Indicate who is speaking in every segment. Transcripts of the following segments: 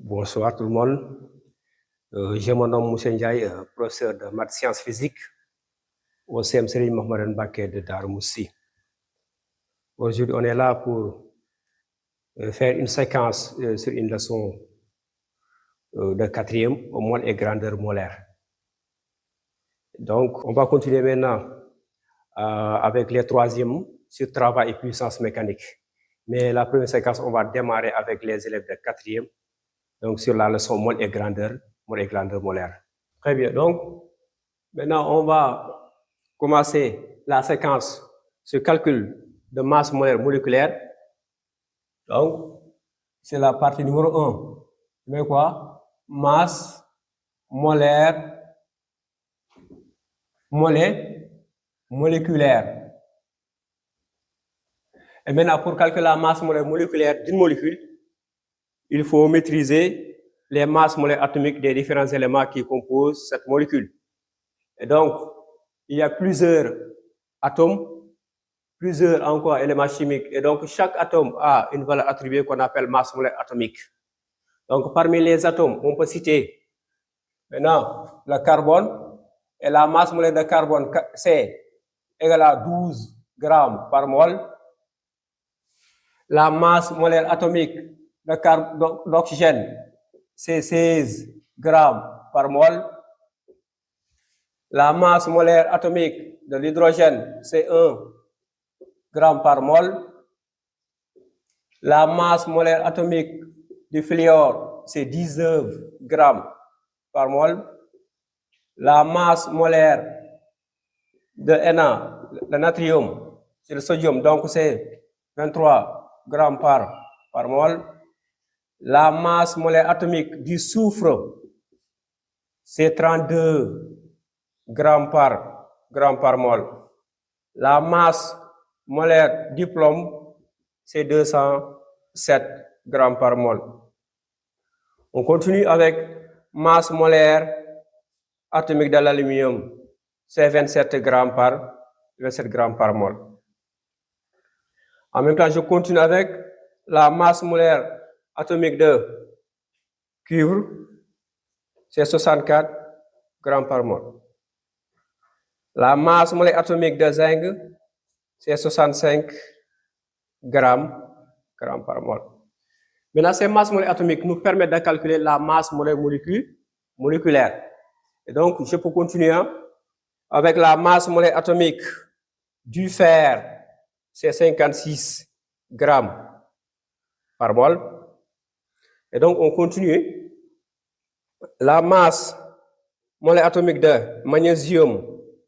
Speaker 1: Bonsoir tout le monde. Je me nomme Moussa Ndiaye, professeur de maths sciences physiques au CM Serigne Mahmadan Mbacké de Darou Moussi. Aujourd'hui, on est là pour faire une séquence sur une leçon de quatrième au mole et grandeur molaire. Donc, on va continuer maintenant avec les troisièmes sur travail et puissance mécanique. Mais la première séquence, on va démarrer avec les élèves de quatrième, donc sur la leçon mole et grandeur molaire. Très bien, donc maintenant on va commencer la séquence sur calcul de masse molaire moléculaire. Donc, c'est la partie numéro 1. Mais quoi? Masse molaire moléculaire. Et maintenant, pour calculer la masse molaire moléculaire d'une molécule, il faut maîtriser les masses molaires atomiques des différents éléments qui composent cette molécule. Et donc, il y a plusieurs atomes, plusieurs encore éléments chimiques. Et donc, chaque atome a une valeur attribuée qu'on appelle masse molaire atomique. Donc, parmi les atomes, on peut citer maintenant le carbone. Et la masse molaire de carbone, c'est égal à 12 grammes par mol. La masse molaire atomique d'oxygène, c'est 16 grammes par mol. La masse molaire atomique de l'hydrogène, c'est 1 gramme par mol. La masse molaire atomique du fluor, c'est 19 grammes par mol. La masse molaire de Na, le natrium, c'est le sodium, donc c'est 23 grammes par mol. La masse molaire atomique du soufre, c'est 32 grammes par mol. La masse molaire du plomb, c'est 207 grammes par mol. On continue avec masse molaire atomique de l'aluminium, c'est 27 grammes par mol. En même temps, je continue avec la masse molaire atomique de cuivre, c'est 64 grammes par mol. La masse molaire atomique de zinc, c'est 65 grammes par mol. Maintenant, ces masses molaires atomiques nous permettent de calculer la masse molaire moléculaire. Et donc, je peux continuer avec la masse molaire atomique du fer, c'est 56 grammes par mol. Et donc, on continue. La masse molaire atomique de magnésium,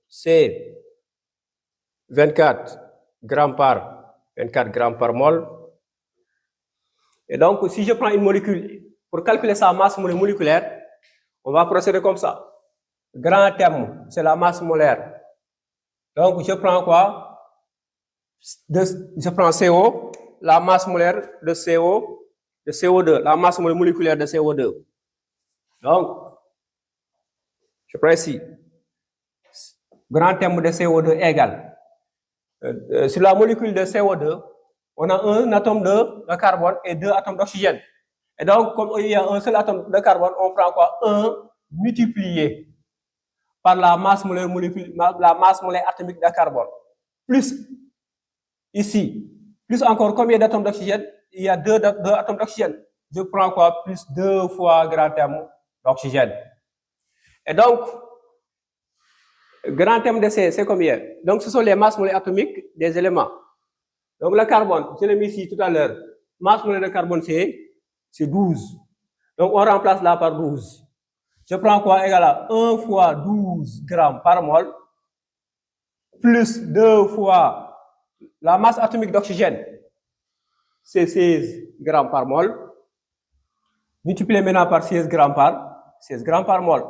Speaker 1: c'est 24 grammes par mol. Et donc, si je prends une molécule, pour calculer sa masse moléculaire, on va procéder comme ça. Grand terme, c'est la masse molaire. Donc, je prends quoi? Je prends CO, la masse molaire de CO2, la masse moléculaire de CO2. Donc, je prends ici. Grand terme de CO2 égale. Sur la molécule de CO2, on a un atome de carbone et 2 atomes d'oxygène. Et donc, comme il y a un seul atome de carbone, on prend quoi? 1 multiplié par la masse molaire atomique de carbone. Plus, ici, plus encore combien d'atomes d'oxygène? Il y a 2 atomes d'oxygène. Je prends quoi? Plus 2 fois grand terme d'oxygène. Et donc, grand terme de C, c'est combien? Donc, ce sont les masses molaires atomiques des éléments. Donc, le carbone, je l'ai mis ici tout à l'heure. Masse molaire de carbone, c'est 12. Donc, on remplace là par 12. Je prends quoi? Égal à 1 fois 12 grammes par mol, plus 2 fois la masse atomique d'oxygène, c'est 16 grammes par mol, multiplié maintenant par 16 grammes par mol.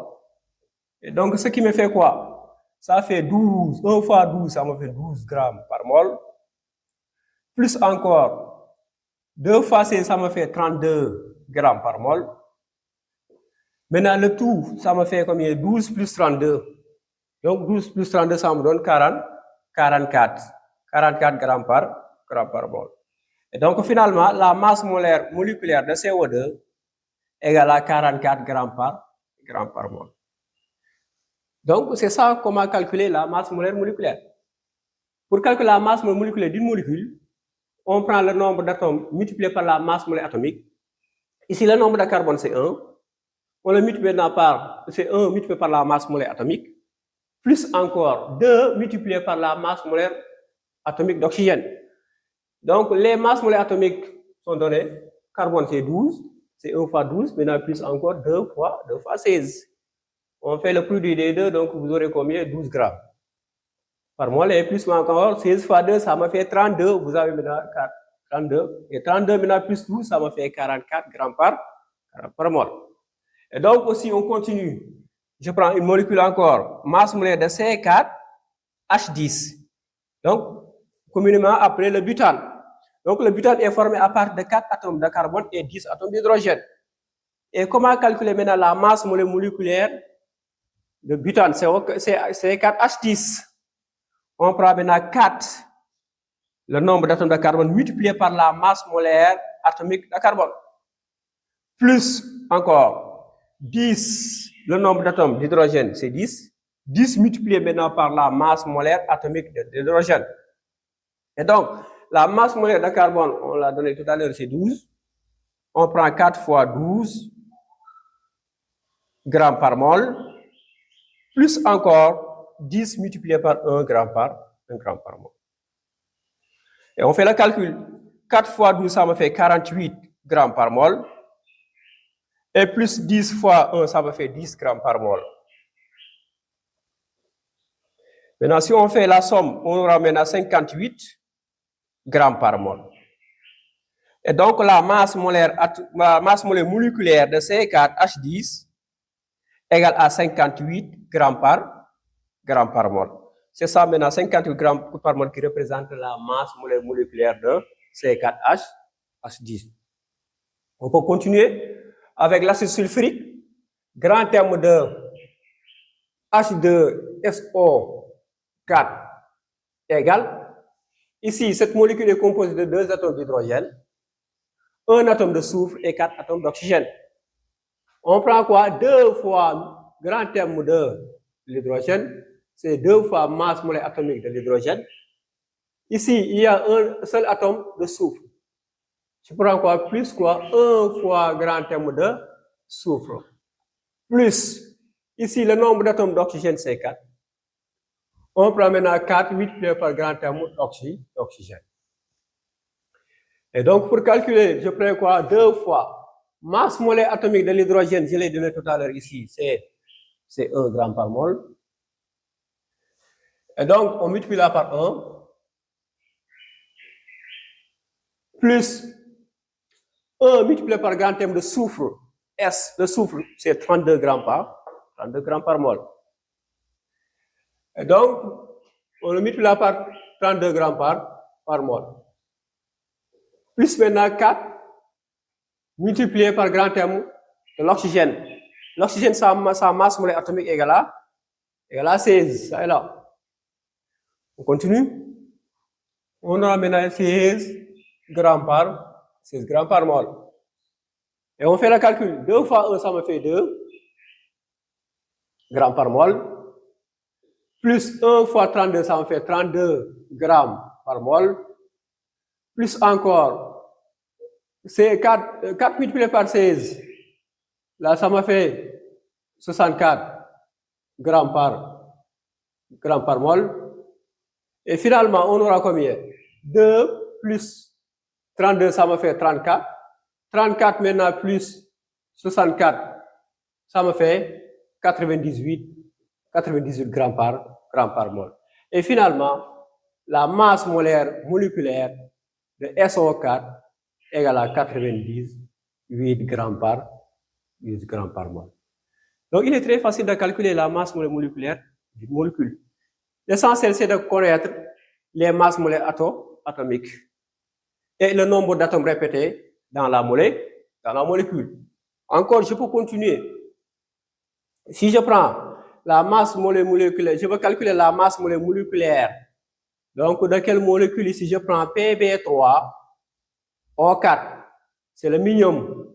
Speaker 1: Et donc, ce qui me fait quoi? Ça fait 12, 1 fois 12, ça me fait 12 grammes par mol, plus encore 2 fois 16, ça me fait 32 grammes par mol. Maintenant, le tout, ça me fait combien? 12 plus 32. Donc, 12 plus 32, ça me donne 44 grammes par mol. Et donc, finalement, la masse molaire moléculaire de CO2, égale à 44 grammes par mol. Donc, c'est ça comment calculer la masse molaire moléculaire. Pour calculer la masse moléculaire d'une molécule, on prend le nombre d'atomes multiplié par la masse molaire atomique. Ici, le nombre de carbone, c'est 1. On le multiplie maintenant par, c'est 1 multiplié par la masse molaire atomique, plus encore 2 multiplié par la masse molaire atomique d'oxygène. Donc, les masses molaires atomiques sont données. Carbone, c'est 12. C'est 1 fois 12. Maintenant, plus encore 2 fois 16. On fait le produit des deux, donc vous aurez combien? 12 grammes par mol. Et plus encore, 16 fois 2, ça me fait 32. Vous avez maintenant 32. Et 32 maintenant plus 12, ça me fait 44 grammes par mol. Et donc aussi, on continue. Je prends une molécule encore. Masse molaire de C4H10. Donc, communément appelé le butane. Donc, le butane est formé à partir de 4 atomes de carbone et 10 atomes d'hydrogène. Et comment calculer maintenant la masse moléculaire de butane? C'est 4H10. On prend maintenant 4, le nombre d'atomes de carbone multiplié par la masse molaire atomique de carbone. Plus encore 10, le nombre d'atomes d'hydrogène, c'est 10. 10 multiplié maintenant par la masse molaire atomique d'hydrogène. Et donc, la masse molaire de carbone, on l'a donné tout à l'heure, c'est 12. On prend 4 fois 12 grammes par mol, plus encore 10 multiplié par 1 gramme par mol. Et on fait le calcul. 4 fois 12, ça me fait 48 grammes par mol. Et plus 10 fois 1, ça me fait 10 grammes par mol. Maintenant, si on fait la somme, on aura maintenant 58 grammes par mol. Et donc, la masse molaire moléculaire de C4H10 égale à 58 grammes par mol. C'est ça maintenant, 58 grammes par mol qui représente la masse moléculaire de C4H10. On peut continuer avec l'acide sulfurique. Grand terme de H2SO4 égale. Ici, cette molécule est composée de 2 atomes d'hydrogène, 1 atome de soufre et 4 atomes d'oxygène. On prend quoi? 2 fois grand terme de l'hydrogène, c'est 2 fois masse molaire atomique de l'hydrogène. Ici, il y a un seul atome de soufre. Je prends quoi? Plus quoi? 1 fois grand terme de soufre. Plus, ici, le nombre d'atomes d'oxygène, c'est 4. On prend maintenant 4 multiplié par grand terme d'oxygène. Et donc, pour calculer, je prends quoi? 2 fois masse molaire atomique de l'hydrogène, je l'ai donné tout à l'heure ici, c'est 1 gramme par mol. Et donc, on multiplie là par 1. Plus 1 multiplié par grand terme de soufre. S, le soufre, c'est 32 grammes par mol. Et donc, on le multiplie là par 32 grammes par mol. Plus maintenant 4 multiplié par grand terme de l'oxygène. L'oxygène, sa masse molaire atomique égale à 16. Ça est là. On continue. On a maintenant 16 grammes par mol. Et on fait le calcul. 2 fois 1, ça me fait 2 grammes par mol. Plus 1 fois 32, ça me fait 32 grammes par mol. Plus encore, c'est 4 multiplié par 16. Là, ça me fait 64 grammes par mol. Et finalement, on aura combien? 2 plus 32, ça me fait 34. 34 maintenant plus 64, ça me fait 98 grammes par mol. Et finalement, la masse molaire moléculaire de SO4 égale à 98 grammes par mol. Donc, il est très facile de calculer la masse moléculaire d'une molécule. L'essentiel, c'est de connaître les masses molaires atomiques et le nombre d'atomes répétés dans la molécule. Encore, je peux continuer. Si je prends la masse moléculaire, je veux calculer la masse moléculaire. Donc, de quelle molécule ici? Je prends Pb3O4. C'est le minimum.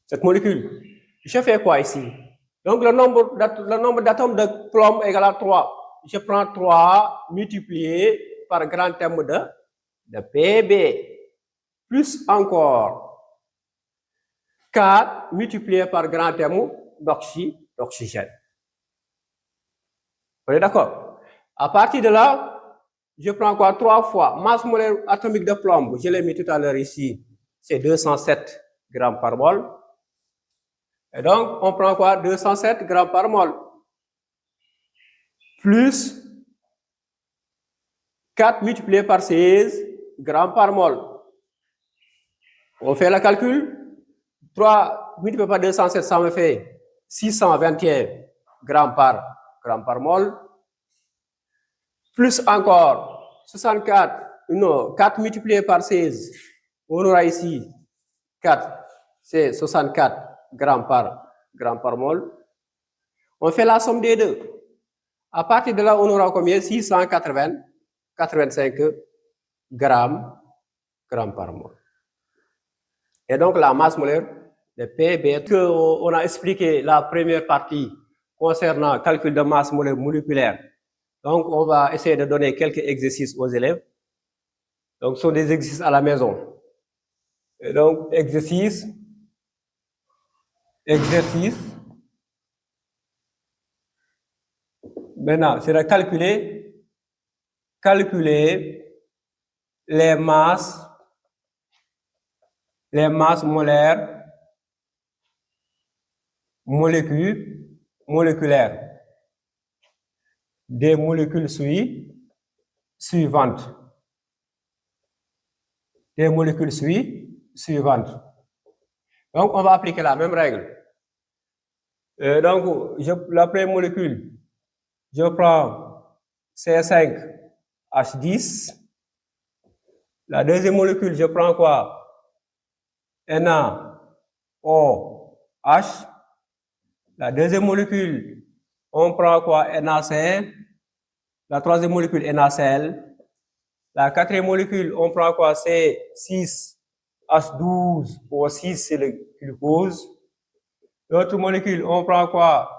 Speaker 1: cette molécule. Je fais quoi ici? Donc, le nombre d'atomes de plomb égale à 3. Je prends 3 multiplié par grand terme de Pb, plus encore 4 multiplié par grand terme d'oxygène. Vous êtes d'accord? À partir de là, je prends quoi? 3 fois masse molaire atomique de plomb. Je l'ai mis tout à l'heure ici. C'est 207 grammes par mol. Et donc, on prend quoi? 207 grammes par mol. Plus 4 multiplié par 16 grammes par mol. On fait le calcul. 3 multiplié par 207, ça me fait 621 grammes par mol. Plus encore 4 multiplié par 16. On aura ici 4, c'est 64 grammes par mol. On fait la somme des deux. À partir de là, on aura combien? 685 grammes par mol. Et donc, la masse molaire de Pb, on a expliqué la première partie concernant le calcul de masse molaire moléculaire. Donc, on va essayer de donner quelques exercices aux élèves. Donc, ce sont des exercices à la maison. Et donc, exercice. Maintenant, c'est de calculer les masses molaires moléculaires des molécules suivantes. Donc, on va appliquer la même règle. Donc, la première molécule, je prends C5H10. La deuxième molécule, je prends quoi? NaOH. La deuxième molécule, on prend quoi? NaCl. La troisième molécule, NaCl. La quatrième molécule, on prend quoi? C6H12. Ou 6, c'est le glucose. L'autre molécule, on prend quoi?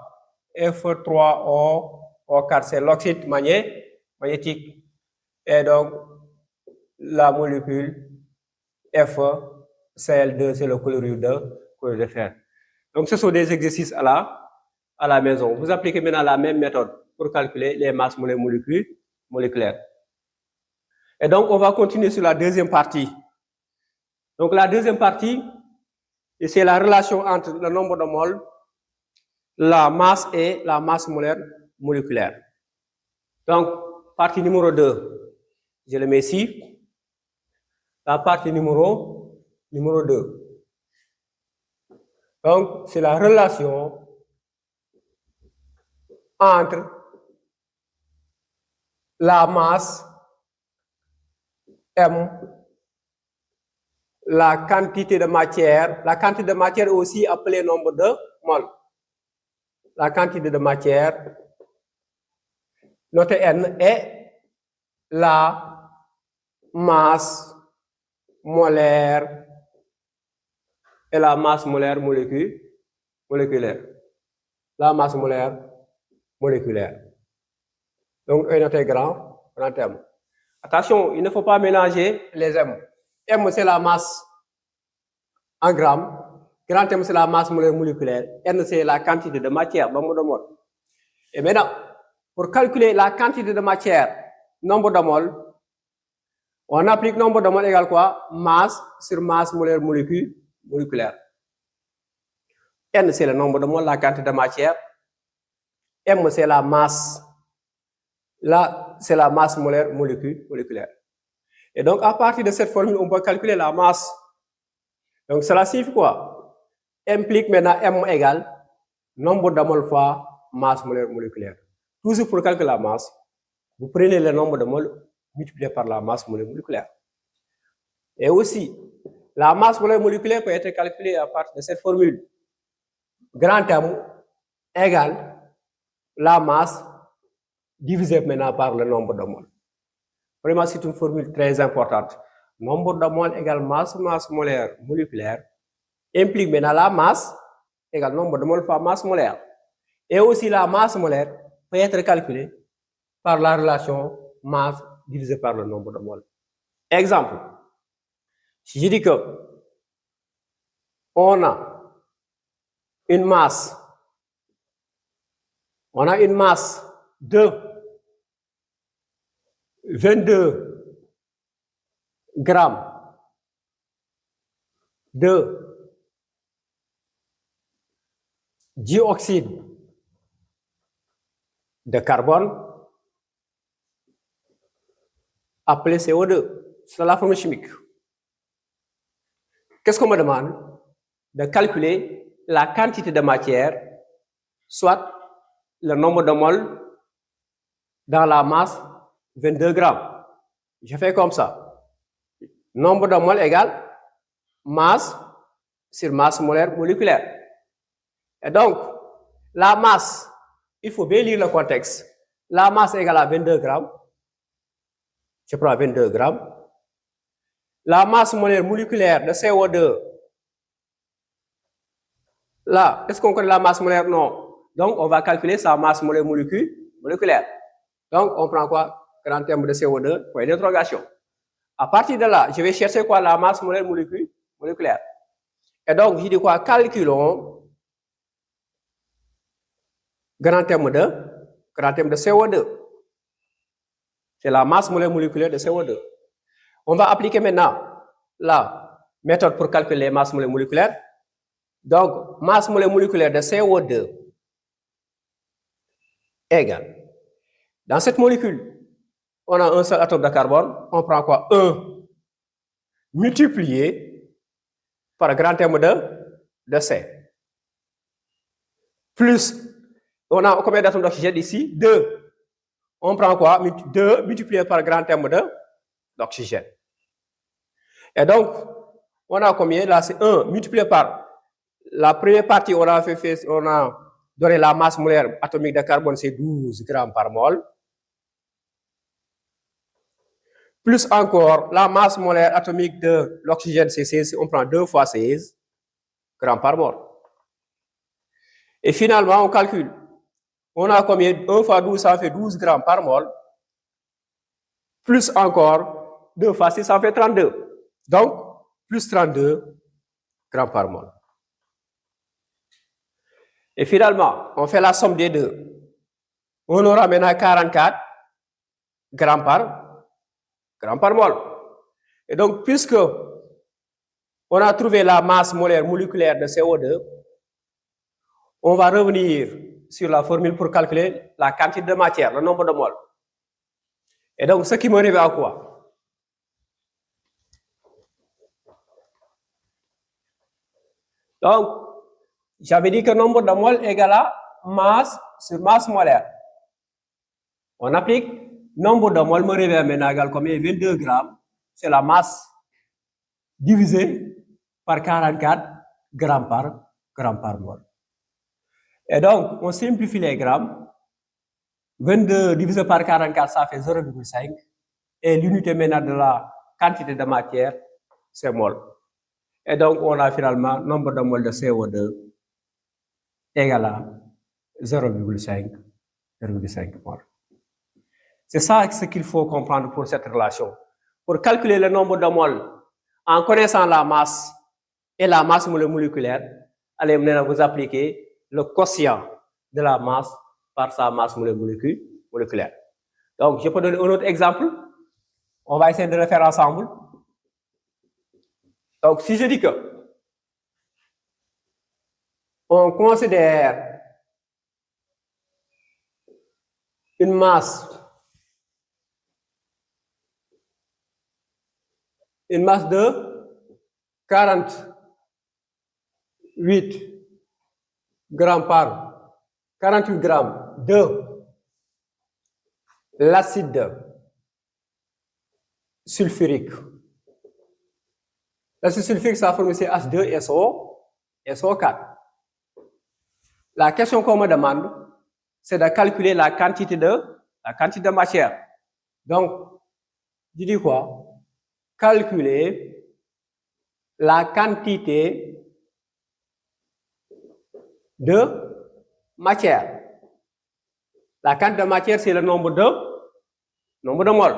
Speaker 1: F3O, O4, c'est l'oxyde magnétique. Et donc, la molécule FCl2, c'est le chlorure de fer. Donc, ce sont des exercices à la maison. Vous appliquez maintenant la même méthode pour calculer les masses moléculaires. Et donc, on va continuer sur la deuxième partie. Donc, la deuxième partie, c'est la relation entre le nombre de moles, la masse et la masse molaire moléculaire. Donc, partie numéro 2, je le mets ici. La partie numéro 2. Donc, c'est la relation entre la masse M, la quantité de matière aussi appelée nombre de moles. La quantité de matière, notre N, est la masse molaire et la masse molaire moléculaire. La masse molaire moléculaire. Donc, un autre grand terme. Attention, il ne faut pas mélanger les M. M, c'est la masse en grammes. Grand M, c'est la masse molaire moléculaire. N, c'est la quantité de matière, nombre de moles. Et maintenant, pour calculer la quantité de matière, nombre de moles, on applique nombre de moles égale quoi? Masse sur masse molaire moléculaire. N, c'est le nombre de moles, la quantité de matière. M, c'est la masse. Là, c'est la masse molaire moléculaire. Et donc, à partir de cette formule, on peut calculer la masse. Donc, cela signifie quoi? Implique maintenant M égale nombre de moles fois masse molaire moléculaire. Toujours pour calculer la masse, vous prenez le nombre de moles multiplié par la masse molaire moléculaire. Et aussi, la masse molaire moléculaire peut être calculée à partir de cette formule. Grand M égale la masse divisé maintenant par le nombre de moles. Vraiment, c'est une formule très importante. Nombre de moles égale masse molaire moléculaire implique maintenant la masse égale nombre de moles fois masse molaire. Et aussi la masse molaire peut être calculée par la relation masse divisée par le nombre de moles. Exemple, si je dis que on a une masse de 22 grammes de dioxyde de carbone appelé CO2. C'est la formule chimique. Qu'est-ce qu'on me demande? De calculer la quantité de matière, soit le nombre de moles dans la masse 22 grammes. Je fais comme ça. Nombre de moles égale masse sur masse molaire moléculaire. Et donc, la masse, il faut bien lire le contexte. La masse égale à 22 grammes. Je prends 22 grammes. La masse molaire moléculaire de CO2. Là, est-ce qu'on connaît la masse molaire? Non. Donc, on va calculer sa masse molaire moléculaire. Donc, on prend quoi? Grand terme de CO2, point d'interrogation. À partir de là, je vais chercher quoi? La masse molaire moléculaire. Et donc, je dis quoi? Calculons grand terme de CO2. C'est la masse molaire moléculaire de CO2. On va appliquer maintenant la méthode pour calculer les masses molaires moléculaires. Donc, masse molaire moléculaire de CO2 égale. Dans cette molécule, on a un seul atome de carbone. On prend quoi? 1 multiplié par grand terme de C. Plus, on a combien d'atomes d'oxygène ici? 2. On prend quoi? 2 multiplié par grand terme d'oxygène. Et donc, on a combien? Là, c'est 1 multiplié par la première partie, on a donné la masse molaire atomique de carbone, c'est 12 grammes par mol. Plus encore, la masse molaire atomique de l'oxygène, c'est 16, on prend 2 fois 16 grammes par mol. Et finalement, on calcule. On a combien? 1 fois 12, ça fait 12 grammes par mol. Plus encore, 2 fois 6, ça fait 32. Donc, plus 32 grammes par mol. Et finalement, on fait la somme des deux. On aura maintenant 44 grammes par mol. Et donc, puisque on a trouvé la masse molaire moléculaire de CO2, on va revenir sur la formule pour calculer la quantité de matière, le nombre de moles. Et donc, ce qui me revient à quoi? Donc, j'avais dit que le nombre de moles égale à masse sur masse molaire. On applique nombre de moles me revient maintenant égal combien? 22 grammes. C'est la masse divisée par 44 grammes par mol. Et donc, on simplifie les grammes. 22 divisé par 44, ça fait 0,5. Et l'unité maintenant de la quantité de matière, c'est mol. Et donc, on a finalement nombre de moles de CO2 égal à 0,5 mol. C'est ça ce qu'il faut comprendre pour cette relation. Pour calculer le nombre de moles, en connaissant la masse et la masse moléculaire, allez maintenant vous appliquer le quotient de la masse par sa masse moléculaire. Donc, je peux donner un autre exemple. On va essayer de le faire ensemble. Donc, si je dis que on considère une masse de 48 grammes de l'acide sulfurique. L'acide sulfurique, ça forme ici H2SO4. La question qu'on me demande, c'est de calculer la quantité de matière. Donc, je dis quoi? Calculer la quantité de matière. La quantité de matière, c'est le nombre de moles.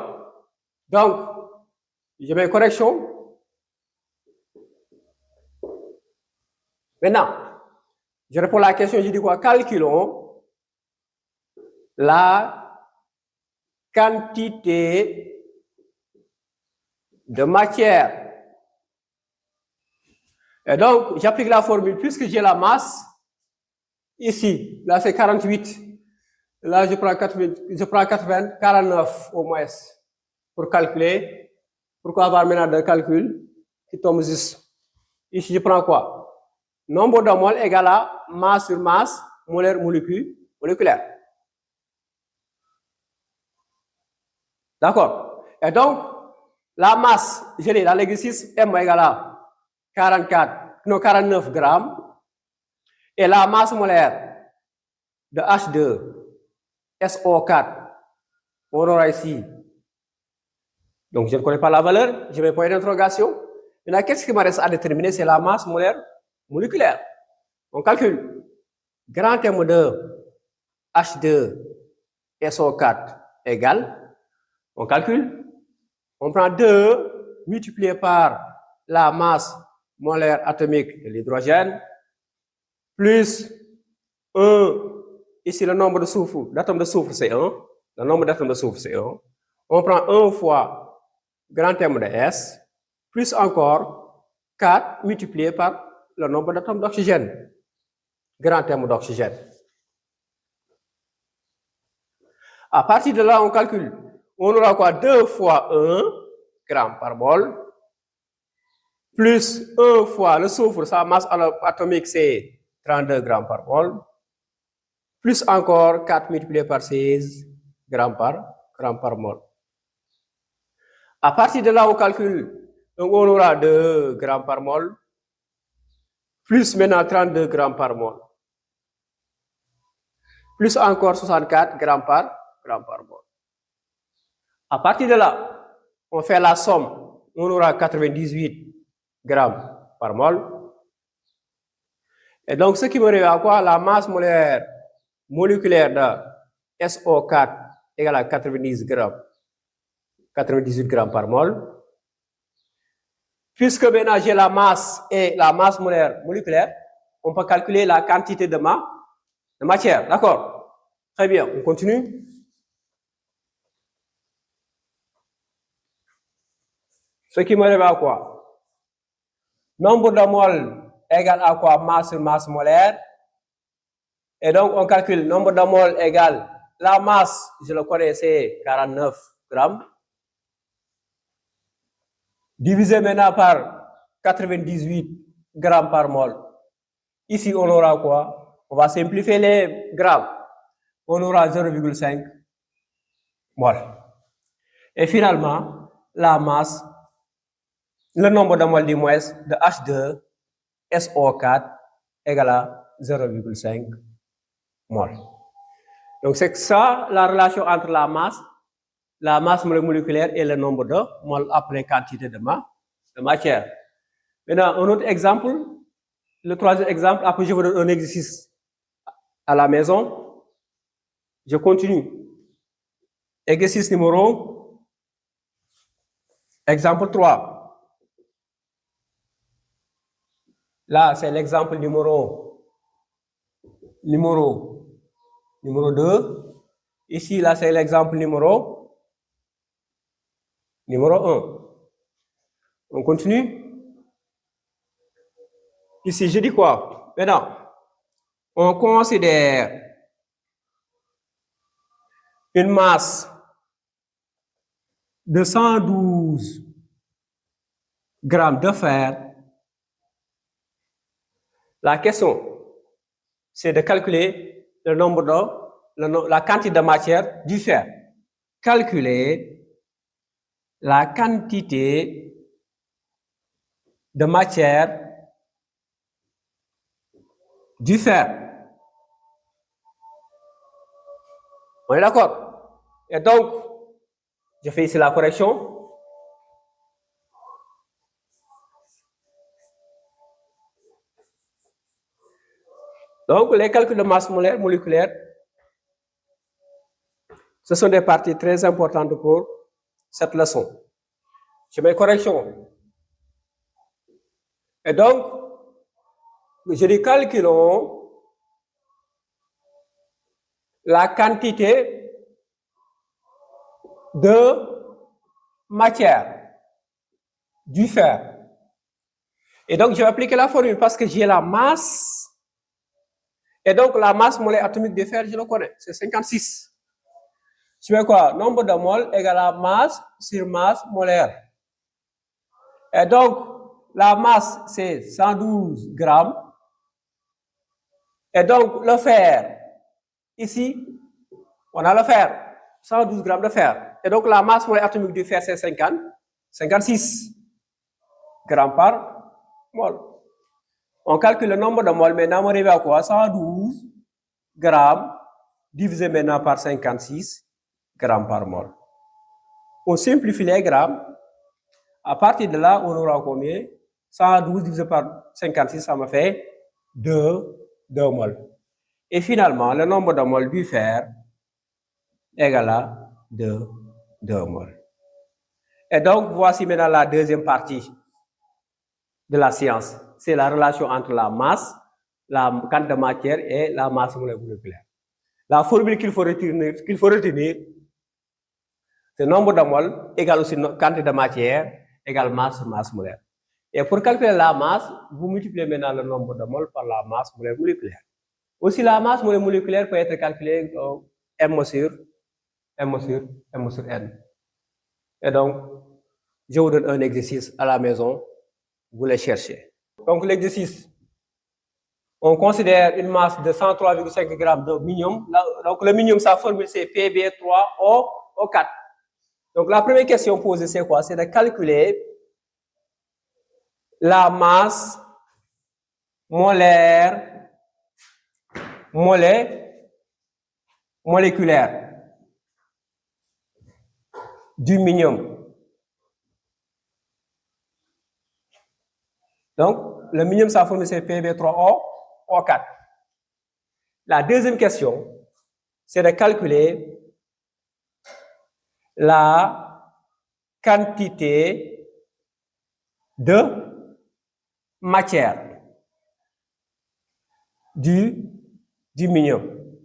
Speaker 1: Donc, je mets correction. Maintenant, je réponds à la question, je dis quoi? Calculons la quantité de matière. Et donc, j'applique la formule, puisque j'ai la masse, ici, là c'est 48, là je prends 49 au moins, pour calculer. Pourquoi avoir maintenant de calcul qui tombe juste? Ici, je prends quoi? Nombre de moles égale à masse sur masse, molaire moléculaire. D'accord? Et donc, la masse, je l'ai dans l'exercice, M égale à 49 grammes. Et la masse molaire de H2SO4, on aura ici. Donc, je ne connais pas la valeur, je mets point d'interrogation. Maintenant, qu'est-ce qui me reste à déterminer? C'est la masse molaire moléculaire. On calcule. Grand terme de H2SO4 égale, on calcule, on prend 2 multiplié par la masse molaire atomique de l'hydrogène, plus 1, ici le nombre d'atomes de soufre c'est 1, le nombre d'atomes de soufre c'est 1, on prend 1 fois grand terme de S, plus encore 4 multiplié par le nombre d'atomes d'oxygène, grand terme d'oxygène. À partir de là, on calcule. On aura quoi? 2 fois 1 gramme par mol, plus 1 fois le soufre, sa masse atomique, c'est 32 grammes par mol, plus encore 4 multiplié par 16 grammes par mol. À partir de là, on calcule. Donc, on aura 2 grammes par mol, plus maintenant 32 grammes par mol, plus encore 64 grammes par mol. À partir de là, on fait la somme, on aura 98 grammes par mol. Et donc, ce qui me revient à quoi? La masse molaire moléculaire de SO4 égale à 98 grammes par mol. Puisque maintenant j'ai la masse et la masse molaire moléculaire, on peut calculer la quantité de matière. D'accord? Très bien, on continue. Ce qui me revient à quoi? Nombre de moles égale à quoi? Masse sur masse molaire. Et donc, on calcule nombre de moles égale la masse, je le connais, c'est 49 grammes. Divisé maintenant par 98 grammes par mol. Ici, on aura quoi? On va simplifier les grammes. On aura 0,5 mol. Et finalement, la masse, le nombre de moles du moins de H2SO4 égale à 0,5 mol. Donc, c'est ça la relation entre la masse moléculaire et le nombre de moles après quantité de matière. Maintenant, un autre exemple, le troisième exemple, après je vous donne un exercice à la maison. Je continue. Exercice numéro, exemple 3. Là, c'est l'exemple numéro 2. Ici, là, c'est l'exemple numéro 1. On continue. Ici, je dis quoi? Maintenant, on considère une masse de 112 grammes de fer. La question, c'est de calculer le nombre la quantité de matière du fer. Calculer la quantité de matière du fer. On est d'accord? Et donc, je fais ici la correction. Donc, les calculs de masse moléculaire, ce sont des parties très importantes pour cette leçon. Je mets correction. Et donc, je dis calculons la quantité de matière du fer. Et donc, je vais appliquer la formule parce que j'ai la masse. Et donc, la masse molaire atomique du fer, je le connais, c'est 56. Je fais quoi? Nombre de moles égale à masse sur masse molaire. Et donc, la masse, c'est 112 grammes. Et donc, le fer, ici, on a le fer, 112 grammes de fer. Et donc, la masse molaire atomique du fer, c'est 56 grammes par mol. On calcule le nombre de moles. Maintenant, on arrive à quoi? 112 grammes divisé maintenant par 56 grammes par mol. On simplifie les grammes. À partir de là, on aura combien? 112 divisé par 56, ça me fait 2 moles. Et finalement, le nombre de moles du fer égale à 2 moles. Et donc, voici maintenant la deuxième partie de la science. C'est la relation entre la masse, la quantité de matière et la masse moléculaire. La formule qu'il faut retenir, c'est nombre de moles égale aussi quantité de matière égale masse molaire. Et pour calculer la masse, vous multipliez maintenant le nombre de moles par la masse moléculaire. Aussi, la masse moléculaire peut être calculée M sur N. Et donc, je vous donne un exercice à la maison, vous le cherchez. Donc, l'exercice, on considère une masse de 103,5 grammes de minium. Donc, le minium, sa formule, c'est Pb3O4. Donc, la première question posée, c'est quoi? C'est de calculer la masse moléculaire du minium. Donc, le minium, sa formule, c'est Pb3O4. La deuxième question, c'est de calculer la quantité de matière du minium.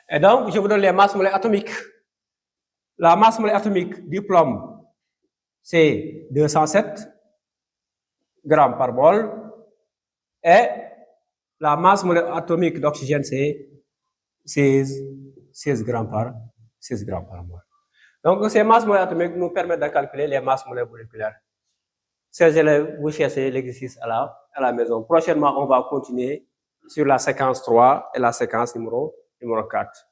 Speaker 1: Et donc, je vous donne les masses molaires atomiques. La masse molaire atomique du plomb, c'est 207 grammes par mol. Et la masse molaire atomique d'oxygène, c'est 16 grammes par mol. Donc, ces masses molaires atomiques nous permettent de calculer les masses molaires moléculaires. Chers élèves, vous cherchez l'exercice à la maison. Prochainement, on va continuer sur la séquence 3 et la séquence numéro 4.